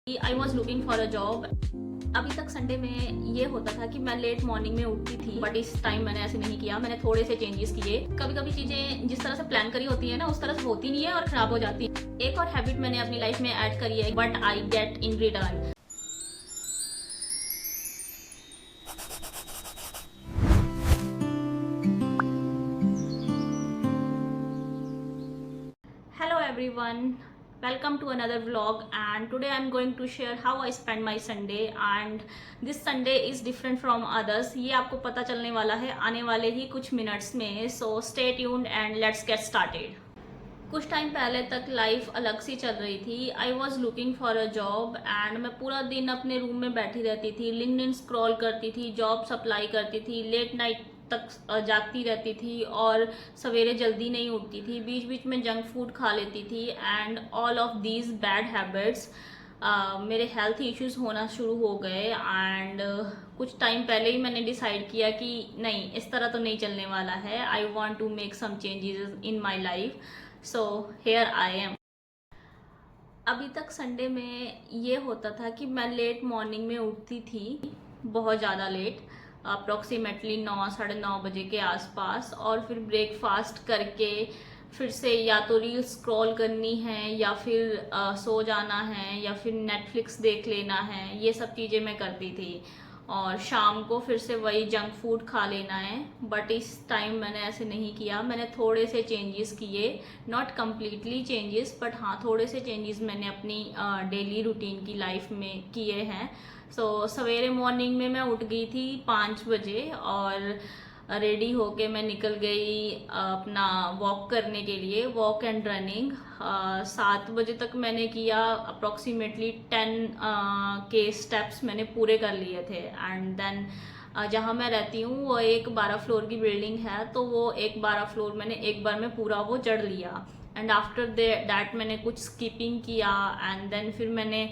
I was looking for a job. अभी तक Sunday में ये होता था कि मैं लेट मॉर्निंग में उठती थी, बट इस टाइम मैंने ऐसे नहीं किया। मैंने थोड़े से चेंजेस किए। कभी कभी चीजें जिस तरह से प्लान करी होती है ना, उस तरह से होती नहीं है और खराब हो जाती है। एक और हैबिट मैंने अपनी लाइफ में ऐड करी है, but I get in return. Hello everyone, welcome to another vlog, and today I'm going to share how I spend my Sunday, and this Sunday is different from others। ये आपको पता चलने वाला है आने वाले ही कुछ मिनट्स में, so stay tuned and let's get started। कुछ टाइम पहले तक लाइफ अलग सी चल रही थी। I was looking for a job and मैं पूरा दिन अपने रूम में बैठी रहती थी, लिंक्डइन स्क्रॉल करती थी, जॉब्स अप्लाई करती थी, लेट नाइट तक जागती रहती थी और सवेरे जल्दी नहीं उठती थी, बीच बीच में जंक फूड खा लेती थी। And all of these bad habits मेरे हेल्थ इश्यूज होना शुरू हो गए। एंड कुछ टाइम पहले ही मैंने डिसाइड किया कि नहीं, इस तरह तो नहीं चलने वाला है। I want to make some changes in my life, so here I am. अभी तक संडे में ये होता था कि मैं लेट मॉर्निंग में उठती थी, बहुत ज़्यादा लेट, अप्रॉक्सीमेटली 9 साढ़े 9 बजे के आसपास, और फिर ब्रेकफास्ट करके फिर से या तो रील स्क्रॉल करनी है या फिर सो जाना है या फिर नेटफ्लिक्स देख लेना है। ये सब चीज़ें मैं करती थी और शाम को फिर से वही जंक फूड खा लेना है। बट इस टाइम मैंने ऐसे नहीं किया। मैंने थोड़े से चेंजेस किए, नॉट कम्प्लीटली चेंजेस, बट हाँ थोड़े से चेंजेस मैंने अपनी डेली रूटीन की लाइफ में किए हैं। सो सवेरे मॉर्निंग में मैं उठ गई थी 5 बजे और रेडी होके मैं निकल गई अपना वॉक करने के लिए, वॉक एंड रनिंग। 7 बजे तक मैंने किया, अप्रॉक्सीमेटली 10 के स्टेप्स मैंने पूरे कर लिए थे। एंड देन जहाँ मैं रहती हूँ वो एक 12 फ्लोर की बिल्डिंग है, तो वो एक 12 फ्लोर मैंने एक बार में पूरा वो चढ़ लिया। एंड आफ्टर दैट मैंने कुछ स्किपिंग किया। एंड देन फिर मैंने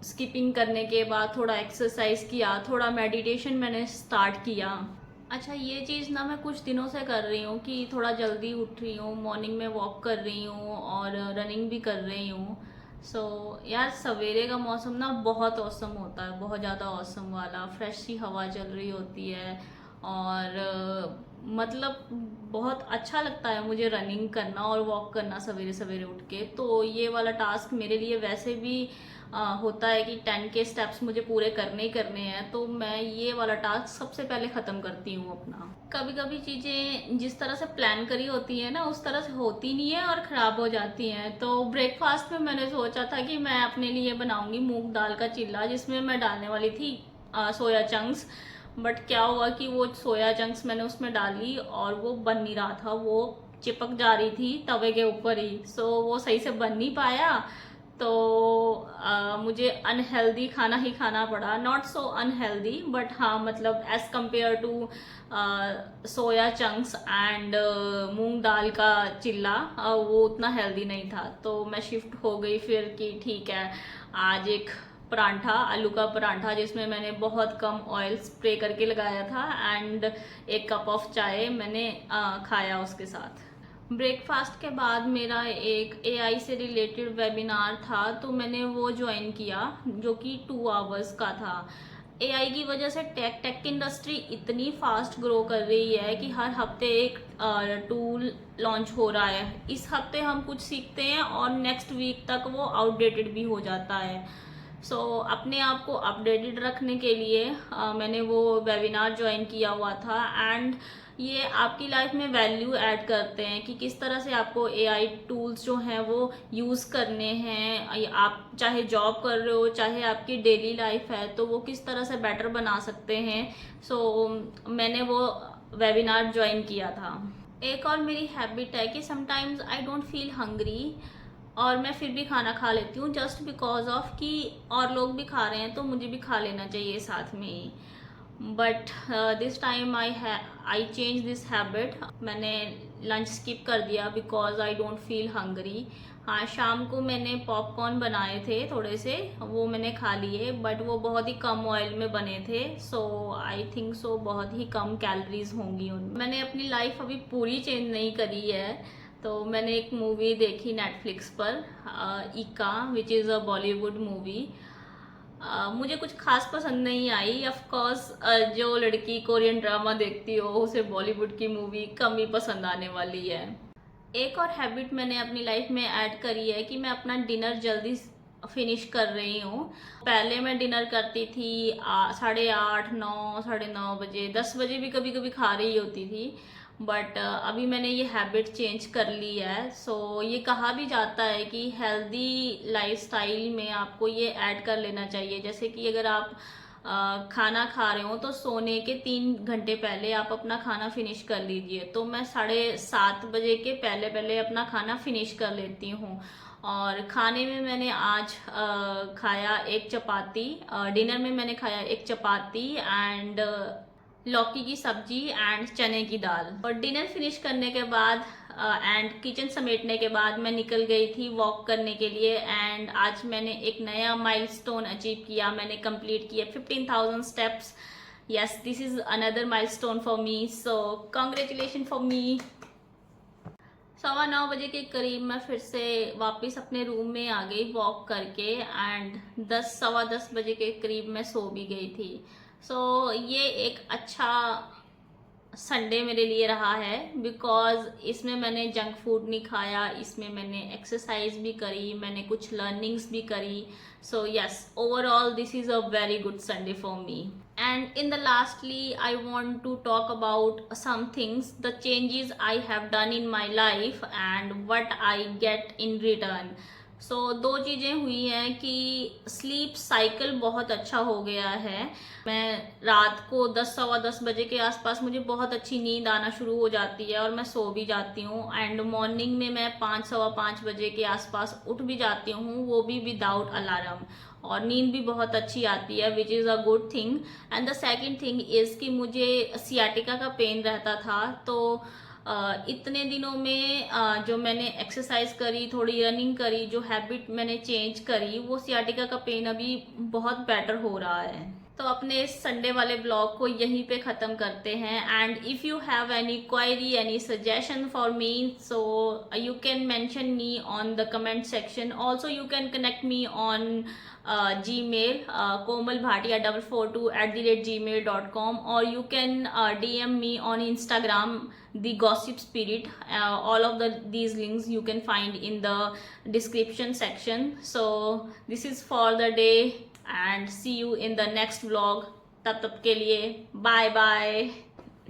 स्किपिंग करने के बाद थोड़ा एक्सरसाइज किया, थोड़ा मेडिटेशन मैंने स्टार्ट किया। अच्छा, ये चीज़ ना मैं कुछ दिनों से कर रही हूँ कि थोड़ा जल्दी उठ रही हूँ, मॉर्निंग में वॉक कर रही हूँ और रनिंग भी कर रही हूँ। सो यार, सवेरे का मौसम ना बहुत औसम होता है, बहुत ज़्यादा औसम वाला, फ्रेश सी हवा चल रही होती है और मतलब बहुत अच्छा लगता है मुझे रनिंग करना और वॉक करना सवेरे सवेरे उठ के। तो ये वाला टास्क मेरे लिए वैसे भी होता है कि 10 के स्टेप्स मुझे पूरे करने ही करने हैं, तो मैं ये वाला टास्क सबसे पहले ख़त्म करती हूँ अपना। कभी कभी चीज़ें जिस तरह से प्लान करी होती है ना, उस तरह से होती नहीं है और ख़राब हो जाती हैं। तो ब्रेकफास्ट में मैंने सोचा था कि मैं अपने लिए बनाऊँगी मूंग दाल का चिल्ला, जिसमें मैं डालने वाली थी सोया चंक्स। बट क्या हुआ कि वो सोया चंक्स मैंने उसमें डाली और वो बन नहीं रहा था, वो चिपक जा रही थी तवे के ऊपर ही। सो वो सही से बन नहीं पाया, तो मुझे अनहेल्दी खाना ही खाना पड़ा। नॉट सो अनहेल्दी, बट हाँ मतलब as compare to soya chunks and मूंग दाल का चिल्ला, वो उतना हेल्दी नहीं था। तो मैं शिफ्ट हो गई फिर कि ठीक है, आज एक परांठा, आलू का परांठा, जिसमें मैंने बहुत कम ऑयल स्प्रे करके लगाया था, एंड एक कप ऑफ चाय मैंने खाया उसके साथ। ब्रेकफास्ट के बाद मेरा एक एआई से रिलेटेड वेबिनार था, तो मैंने वो ज्वाइन किया, जो कि 2 आवर्स का था। एआई की वजह से टेक इंडस्ट्री इतनी फास्ट ग्रो कर रही है कि हर हफ्ते एक टूल लॉन्च हो रहा है। इस हफ्ते हम कुछ सीखते हैं और नेक्स्ट वीक तक वो आउटडेटेड भी हो जाता है। सो अपने आप को अपडेटेड रखने के लिए मैंने वो वेबिनार ज्वाइन किया हुआ था। एंड ये आपकी लाइफ में वैल्यू ऐड करते हैं कि किस तरह से आपको एआई टूल्स जो हैं वो यूज़ करने हैं। आप चाहे जॉब कर रहे हो, चाहे आपकी डेली लाइफ है, तो वो किस तरह से बेटर बना सकते हैं। सो मैंने वो वेबिनार ज्वाइन किया था। एक और मेरी हैबिट है कि sometimes I don't feel hungry और मैं फिर भी खाना खा लेती हूँ, जस्ट बिकॉज ऑफ कि और लोग भी खा रहे हैं तो मुझे भी खा लेना चाहिए साथ में ही। But this time I change this habit. मैंने लंच स्किप कर दिया because I don't feel hungry. हाँ, शाम को मैंने पॉपकॉर्न बनाए थे थोड़े से, वो मैंने खा लिए, बट वो बहुत ही कम ऑयल में बने थे। सो आई थिंक सो बहुत ही कम कैलोरीज होंगी उनमें। मैंने अपनी लाइफ अभी पूरी चेंज नहीं करी है। तो मैंने एक मूवी देखी नेटफ्लिक्स पर, इका, which is a Bollywood movie. मुझे कुछ खास पसंद नहीं आई। ऑफ कोर्स जो लड़की कोरियन ड्रामा देखती हो उसे बॉलीवुड की मूवी कम ही पसंद आने वाली है। एक और हैबिट मैंने अपनी लाइफ में ऐड करी है कि मैं अपना डिनर जल्दी फिनिश कर रही हूँ। पहले मैं डिनर करती थी 8:30, 9, 9:30 बजे, 10 बजे भी कभी कभी खा रही होती थी। बट अभी मैंने ये हैबिट चेंज कर ली है। सो ये कहा भी जाता है कि हेल्दी लाइफस्टाइल में आपको ये ऐड कर लेना चाहिए। जैसे कि अगर आप खाना खा रहे हो तो सोने के 3 घंटे पहले आप अपना खाना फिनिश कर लीजिए। तो मैं 7:30 बजे के पहले पहले अपना खाना फिनिश कर लेती हूँ। और खाने में मैंने आज खाया एक चपाती। डिनर में मैंने खाया एक चपाती एंड लौकी की सब्जी एंड चने की दाल। और डिनर फिनिश करने के बाद एंड किचन समेटने के बाद मैं निकल गई थी वॉक करने के लिए। एंड आज मैंने एक नया माइलस्टोन अचीव किया। मैंने कंप्लीट किया 15,000 steps. Yes, this is another milestone for me, so congratulation for me. 9:15 बजे के करीब मैं फिर से वापस अपने रूम में आ गई वॉक करके। एंड 10, 10:15 बजे के करीब मैं सो भी गई थी। सो ये एक अच्छा संडे मेरे लिए रहा है, बिकॉज इसमें मैंने जंक फूड नहीं खाया, इसमें मैंने एक्सरसाइज भी करी, मैंने कुछ लर्निंग्स भी करी। So yes, overall this is a very good Sunday for me. And in the lastly, I want to talk about some things, the changes I have done in my life and what I get in return. So दो चीज़ें हुई हैं कि sleep cycle बहुत अच्छा हो गया है। मैं रात को 10, 10:15 बजे के आसपास मुझे बहुत अच्छी नींद आना शुरू हो जाती है और मैं सो भी जाती हूँ। एंड मॉर्निंग में मैं 5, 5:15 बजे के आसपास उठ भी जाती हूँ, वो भी विदाउट अलार्म। और नींद भी बहुत अच्छी आती है, which is a good thing. And the second thing is कि मुझे सियाटिका का पेन रहता था। तो इतने दिनों में जो मैंने एक्सरसाइज करी, थोड़ी रनिंग करी, जो हैबिट मैंने चेंज करी, वो सियाटिका का पेन अभी बहुत बेटर हो रहा है। तो अपने इस संडे वाले ब्लॉग को यहीं पे ख़त्म करते हैं। And if you have any query, any suggestion for me, so you can mention me on the comment section. Also you can connect me on Gmail, komalbhatia442@gmail.com, or you can DM me on Instagram, the Gossip Spirit. All of these links you can find in the description section. So this is for the day and see you in the next vlog. तब तक के लिए bye bye.